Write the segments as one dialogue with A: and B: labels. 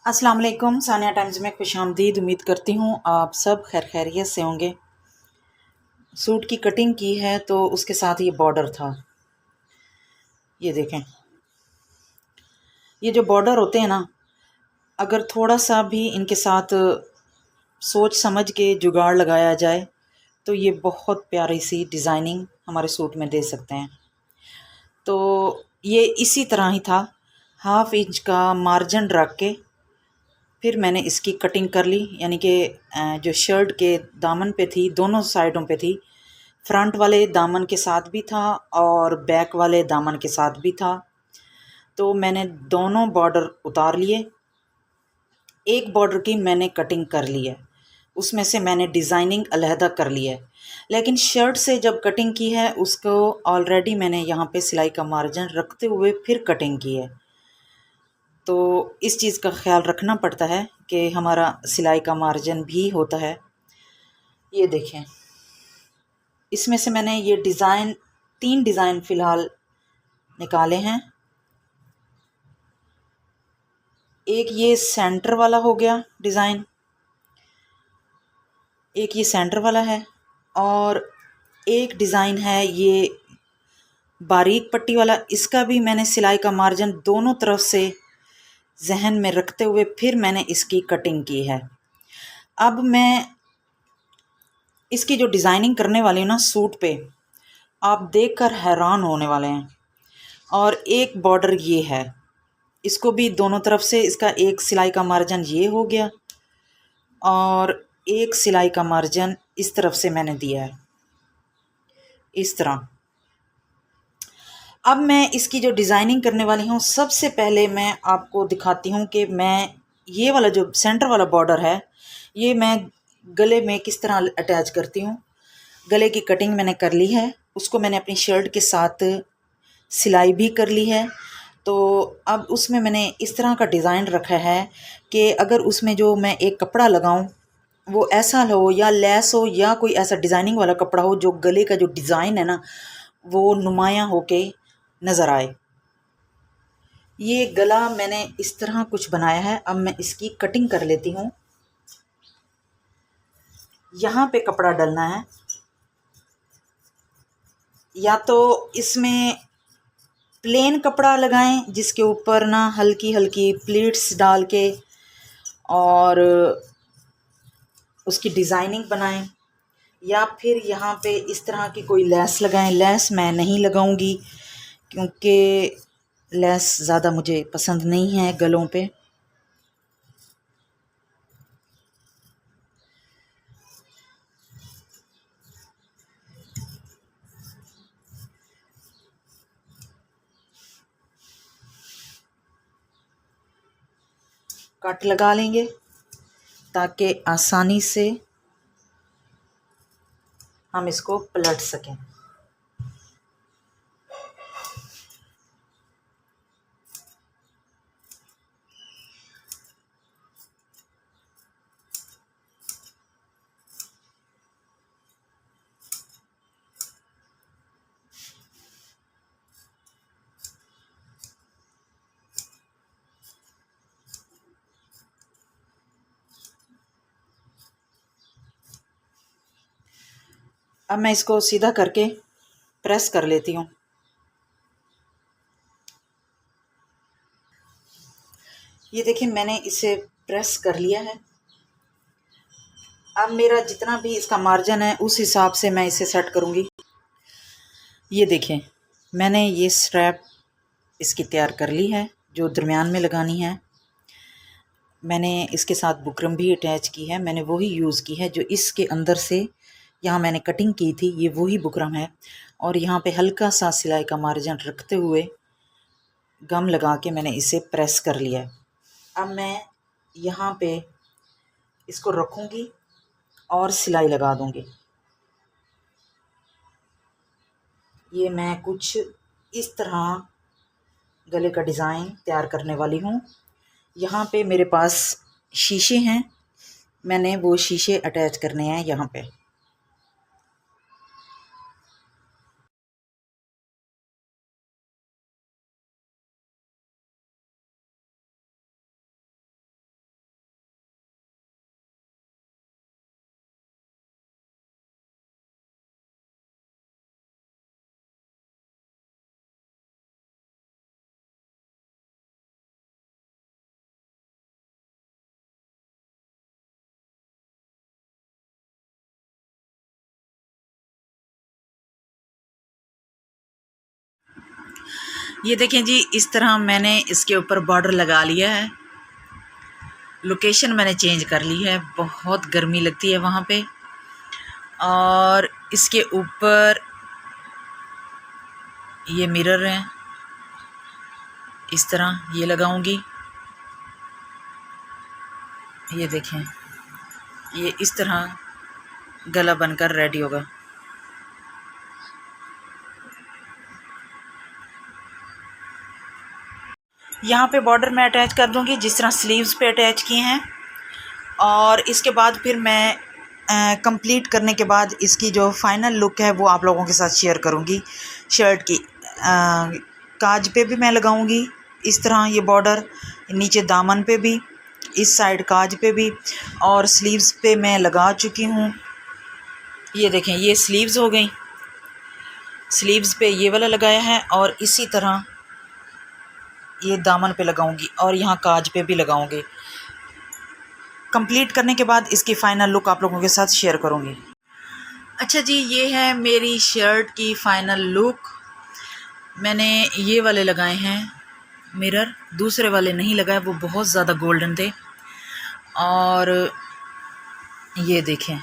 A: अस्सलाम वालेकुम। सानिया टाइम्स में खुशामदीद। उम्मीद करती हूँ आप सब खैर खैरियत से होंगे। सूट की कटिंग की है तो उसके साथ ये बॉर्डर था। ये देखें, ये जो बॉर्डर होते हैं ना, अगर थोड़ा सा भी इनके साथ सोच समझ के जुगाड़ लगाया जाए तो ये बहुत प्यारी सी डिज़ाइनिंग हमारे सूट में दे सकते हैं। तो ये इसी तरह ही था, 1/2 इंच का मार्जिन रख के फिर मैंने इसकी कटिंग कर ली। यानी कि जो शर्ट के दामन पे थी, दोनों साइडों पे थी, फ्रंट वाले दामन के साथ भी था और बैक वाले दामन के साथ भी था। तो मैंने दोनों बॉर्डर उतार लिए। एक बॉर्डर की मैंने कटिंग कर ली है, उसमें से मैंने डिज़ाइनिंग अलहदा कर ली है। लेकिन शर्ट से जब कटिंग की है उसको ऑलरेडी मैंने यहाँ पे सिलाई का मार्जिन रखते हुए फिर कटिंग की है। तो इस चीज़ का ख्याल रखना पड़ता है कि हमारा सिलाई का मार्जिन भी होता है। ये देखें, इसमें से मैंने ये डिज़ाइन 3 डिज़ाइन फ़िलहाल निकाले हैं। एक ये सेंटर वाला हो गया डिज़ाइन, एक ये सेंटर वाला है, और एक डिज़ाइन है ये बारीक पट्टी वाला। इसका भी मैंने सिलाई का मार्जिन दोनों तरफ से जहन में रखते हुए फिर मैंने इसकी कटिंग की है। अब मैं इसकी जो डिज़ाइनिंग करने वाली हूँ ना सूट पे, आप देखकर हैरान होने वाले हैं। और एक बॉर्डर ये है, इसको भी दोनों तरफ से इसका एक सिलाई का मार्जिन ये हो गया और एक सिलाई का मार्जिन इस तरफ से मैंने दिया है, इस तरह। अब मैं इसकी जो डिज़ाइनिंग करने वाली हूँ, सबसे पहले मैं आपको दिखाती हूँ कि मैं ये वाला जो सेंटर वाला बॉर्डर है ये मैं गले में किस तरह अटैच करती हूँ। गले की कटिंग मैंने कर ली है, उसको मैंने अपनी शर्ट के साथ सिलाई भी कर ली है। तो अब उसमें मैंने इस तरह का डिज़ाइन रखा है कि अगर उसमें जो मैं एक कपड़ा लगाऊं वो ऐसा हो या लेस हो या कोई ऐसा डिज़ाइनिंग वाला कपड़ा हो जो गले का जो डिज़ाइन है ना वो नुमायाँ होके नज़र आए। ये गला मैंने इस तरह कुछ बनाया है। अब मैं इसकी कटिंग कर लेती हूँ। यहाँ पे कपड़ा डलना है, या तो इसमें प्लेन कपड़ा लगाएं जिसके ऊपर ना हल्की हल्की प्लीट्स डाल के और उसकी डिज़ाइनिंग बनाएं, या फिर यहाँ पे इस तरह की कोई लेस लगाएं। लेस मैं नहीं लगाऊंगी क्योंकि लेस ज़्यादा मुझे पसंद नहीं है गलों पे। कट लगा लेंगे ताकि आसानी से हम इसको पलट सकें। अब मैं इसको सीधा करके प्रेस कर लेती हूँ। ये देखिए, मैंने इसे प्रेस कर लिया है। अब मेरा जितना भी इसका मार्जिन है उस हिसाब से मैं इसे सेट करूँगी। ये देखें, मैंने ये स्ट्रैप इसकी तैयार कर ली है जो दरमियान में लगानी है। मैंने इसके साथ बुकरम भी अटैच की है, मैंने वही यूज़ की है जो इसके अंदर से यहाँ मैंने कटिंग की थी, ये वही बुकरम है। और यहाँ पे हल्का सा सिलाई का मार्जिन रखते हुए गम लगा के मैंने इसे प्रेस कर लिया है। अब मैं यहाँ पे इसको रखूँगी और सिलाई लगा दूँगी। ये मैं कुछ इस तरह गले का डिज़ाइन तैयार करने वाली हूँ। यहाँ पे मेरे पास शीशे हैं, मैंने वो शीशे अटैच करने हैं यहाँ पे। ये देखें जी, इस तरह मैंने इसके ऊपर बॉर्डर लगा लिया है। लोकेशन मैंने चेंज कर ली है, बहुत गर्मी लगती है वहाँ पे। और इसके ऊपर ये मिरर हैं, इस तरह ये लगाऊंगी। ये देखें, ये इस तरह गला बनकर रेडी होगा। यहाँ पे बॉर्डर मैं अटैच कर दूँगी जिस तरह स्लीव्स पे अटैच किए हैं। और इसके बाद फिर मैं कंप्लीट करने के बाद इसकी जो फाइनल लुक है वो आप लोगों के साथ शेयर करूँगी। शर्ट की काज पे भी मैं लगाऊँगी इस तरह ये बॉर्डर, नीचे दामन पे भी, इस साइड काज पे भी, और स्लीव्स पे मैं लगा चुकी हूँ। ये देखें, ये स्लीव्स हो गई। स्लीव्स पे ये वाला लगाया है और इसी तरह ये दामन पे लगाऊंगी और यहाँ काज पे भी लगाऊंगी। कंप्लीट करने के बाद इसकी फ़ाइनल लुक आप लोगों के साथ शेयर करूंगी। अच्छा जी, ये है मेरी शर्ट की फ़ाइनल लुक। मैंने ये वाले लगाए हैं मिरर, दूसरे वाले नहीं लगाए, वो बहुत ज़्यादा गोल्डन थे। और ये देखें,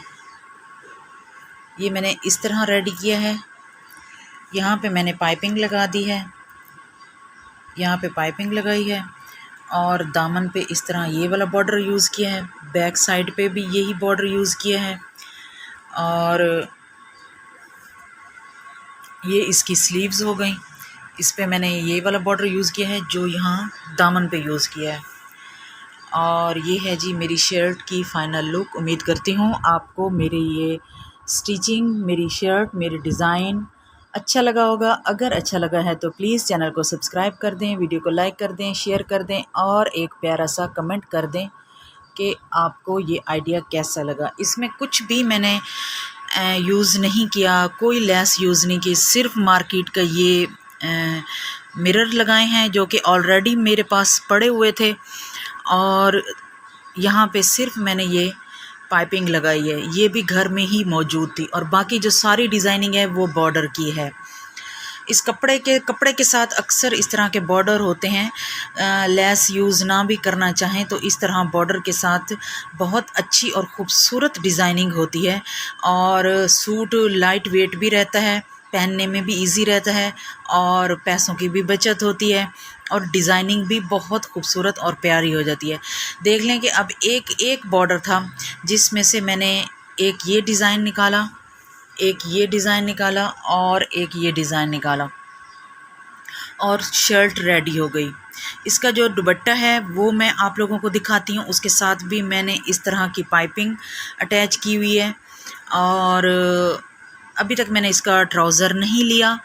A: ये मैंने इस तरह रेडी किया है। यहाँ पे मैंने पाइपिंग लगा दी है, यहाँ पे पाइपिंग लगाई है, और दामन पे इस तरह ये वाला बॉर्डर यूज़ किया है। बैक साइड पे भी यही बॉर्डर यूज़ किया है। और ये इसकी स्लीव्स हो गई। इस पे मैंने ये वाला बॉर्डर यूज़ किया है जो यहाँ दामन पे यूज़ किया है। और ये है जी मेरी शर्ट की फ़ाइनल लुक। उम्मीद करती हूँ आपको मेरी ये स्टिचिंग, मेरी शर्ट, मेरी डिज़ाइन अच्छा लगा होगा। अगर अच्छा लगा है तो प्लीज़ चैनल को सब्सक्राइब कर दें, वीडियो को लाइक कर दें, शेयर कर दें और एक प्यारा सा कमेंट कर दें कि आपको ये आइडिया कैसा लगा। इसमें कुछ भी मैंने यूज़ नहीं किया, कोई लेस यूज़ नहीं की, सिर्फ मार्केट का ये मिरर लगाए हैं जो कि ऑलरेडी मेरे पास पड़े हुए थे। और यहाँ पे सिर्फ मैंने ये पाइपिंग लगाई है, ये भी घर में ही मौजूद थी। और बाकी जो सारी डिज़ाइनिंग है वो बॉर्डर की है। इस कपड़े के साथ अक्सर इस तरह के बॉर्डर होते हैं। लेस यूज़ ना भी करना चाहें तो इस तरह बॉर्डर के साथ बहुत अच्छी और ख़ूबसूरत डिज़ाइनिंग होती है। और सूट लाइट वेट भी रहता है, पहनने में भी इजी रहता है और पैसों की भी बचत होती है और डिज़ाइनिंग भी बहुत खूबसूरत और प्यारी हो जाती है। देख लें कि अब एक बॉर्डर था जिसमें से मैंने एक ये डिज़ाइन निकाला, एक ये डिज़ाइन निकाला और एक ये डिज़ाइन निकाला और शर्ट रेडी हो गई। इसका जो दुपट्टा है वो मैं आप लोगों को दिखाती हूँ। उसके साथ भी मैंने इस तरह की पाइपिंग अटैच की हुई है। और अभी तक मैंने इसका ट्राउज़र नहीं लिया।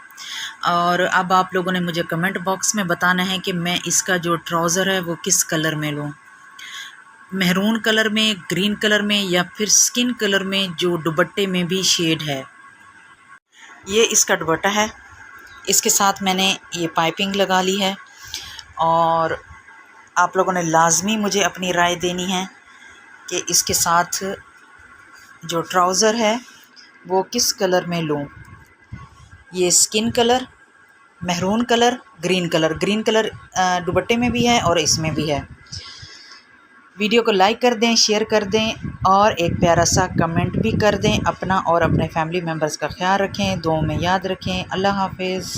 A: और अब आप लोगों ने मुझे कमेंट बॉक्स में बताना है कि मैं इसका जो ट्राउज़र है वो किस कलर में लूँ, महरून कलर में, ग्रीन कलर में या फिर स्किन कलर में जो दुपट्टे में भी शेड है। ये इसका दुपट्टा है, इसके साथ मैंने ये पाइपिंग लगा ली है। और आप लोगों ने लाजमी मुझे अपनी राय देनी है कि इसके साथ जो ट्राउज़र है वो किस कलर में लूँ। ये skin colour, maroon colour, green colour दुपट्टे में भी है और इसमें भी है। वीडियो को लाइक कर दें, शेयर कर दें और एक प्यारा सा कमेंट भी कर दें। अपना और अपने फैमिली मेम्बर्स का ख्याल रखें, दुआओं में याद रखें। अल्लाह हाफिज़।